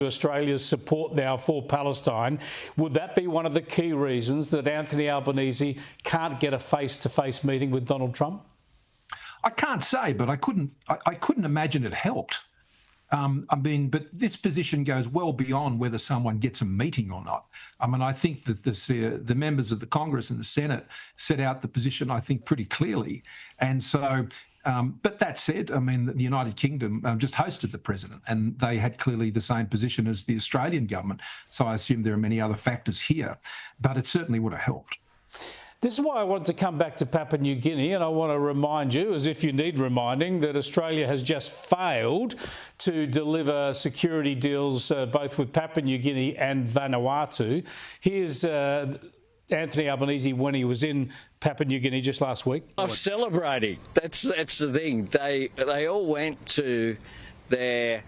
Australia's support now for Palestine. Would that be one of the key reasons that Anthony Albanese can't get a face-to-face meeting with Donald Trump? I can't say, but I couldn't imagine it helped. But this position goes well beyond whether someone gets a meeting or not. I think that the members of the Congress and the Senate set out the position, I think, pretty clearly. And so, but that said, the United Kingdom just hosted the president, and they had clearly the same position as the Australian government. So I assume there are many other factors here, but it certainly would have helped. This is why I wanted to come back to Papua New Guinea, and I want to remind you, as if you need reminding, that Australia has just failed to deliver security deals both with Papua New Guinea and Vanuatu. Here's Anthony Albanese when he was in Papua New Guinea just last week. I'm celebrating. That's the thing. They all went to their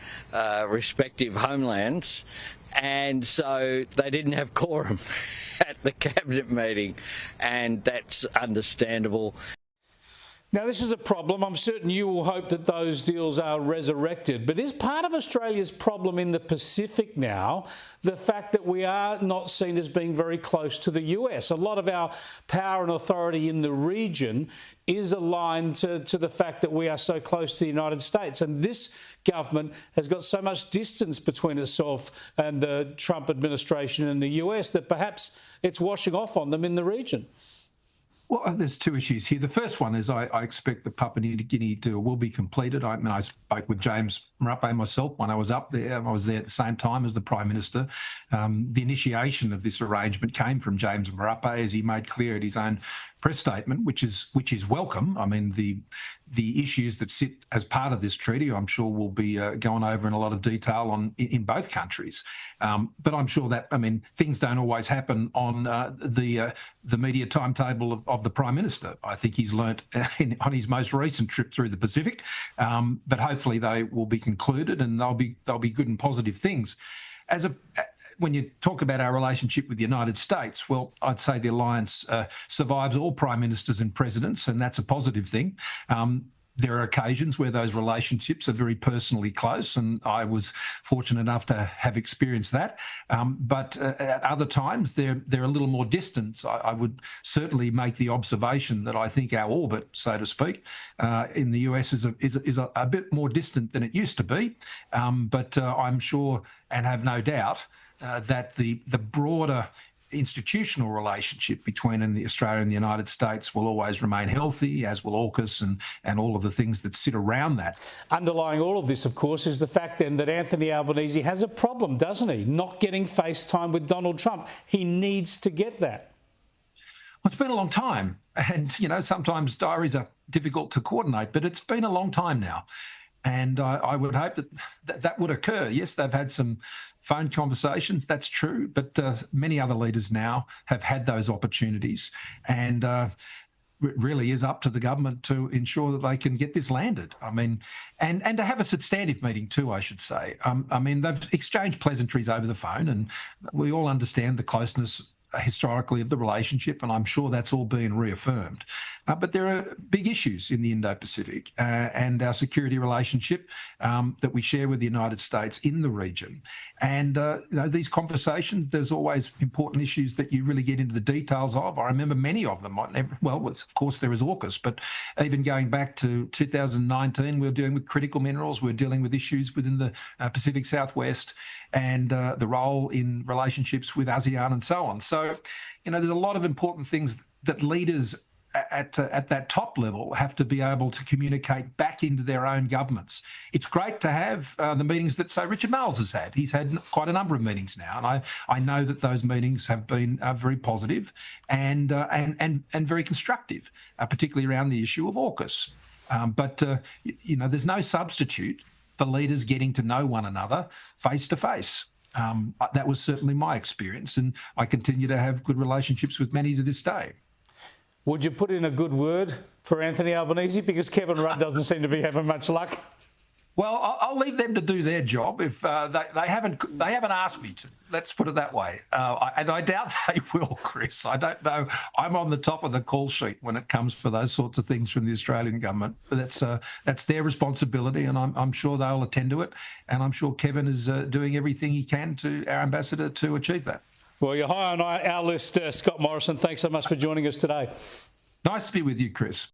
respective homelands, and so they didn't have quorum at the cabinet meeting, and that's understandable. Now, this is a problem. I'm certain you will hope that those deals are resurrected. But is part of Australia's problem in the Pacific now the fact that we are not seen as being very close to the US? A lot of our power and authority in the region is aligned to the fact that we are so close to the United States. And this government has got so much distance between itself and the Trump administration in the US that perhaps it's washing off on them in the region. Well, there's two issues here. The first one is I expect the Papua New Guinea deal will be completed. I spoke with James Marape myself when I was up there. I was there at the same time as the Prime Minister. The initiation of this arrangement came from James Marape, as he made clear at his own press statement, which is welcome. The issues that sit as part of this treaty, I'm sure, will be going over in a lot of detail in both countries. But I'm sure that things don't always happen on the media timetable of the Prime Minister. I think he's learnt on his most recent trip through the Pacific, but hopefully they will be concluded and they'll be good and positive things. When you talk about our relationship with the United States, well, I'd say the alliance survives all prime ministers and presidents, and that's a positive thing. There are occasions where those relationships are very personally close, and I was fortunate enough to have experienced that. But at other times, they're a little more distant. I would certainly make the observation that I think our orbit, so to speak, in the US is a bit more distant than it used to be. But I'm sure and have no doubt that the broader institutional relationship between Australia and the United States will always remain healthy, as will AUKUS and all of the things that sit around that. Underlying all of this, of course, is the fact then that Anthony Albanese has a problem, doesn't he? Not getting FaceTime with Donald Trump. He needs to get that. Well, it's been a long time, and sometimes diaries are difficult to coordinate, but it's been a long time now. And I would hope that would occur. Yes, they've had some phone conversations, that's true, but many other leaders now have had those opportunities, and it really is up to the government to ensure that they can get this landed. And to have a substantive meeting too, I should say. They've exchanged pleasantries over the phone, and we all understand the closeness historically of the relationship, and I'm sure that's all been reaffirmed. But there are big issues in the Indo-Pacific and our security relationship that we share with the United States in the region. And these conversations, there's always important issues that you really get into the details of. I remember many of them. Well, of course, there is AUKUS, but even going back to 2019, we were dealing with critical minerals, we were dealing with issues within the Pacific Southwest, and the role in relationships with ASEAN and so on. So, there's a lot of important things that leaders at that top level have to be able to communicate back into their own governments. It's great to have the meetings that, say, Richard Marles has had. He's had quite a number of meetings now, and I know that those meetings have been very positive and very constructive, particularly around the issue of AUKUS. But there's no substitute for leaders getting to know one another face to face. That was certainly my experience, and I continue to have good relationships with many to this day. Would you put in a good word for Anthony Albanese? Because Kevin Rudd doesn't seem to be having much luck. Well, I'll leave them to do their job. If they haven't asked me to. Let's put it that way. And I doubt they will, Chris. I don't know. I'm on the top of the call sheet when it comes for those sorts of things from the Australian government. But that's their responsibility, and I'm sure they'll attend to it. And I'm sure Kevin is doing everything he can to our ambassador to achieve that. Well, you're high on our list, Scott Morrison. Thanks so much for joining us today. Nice to be with you, Chris.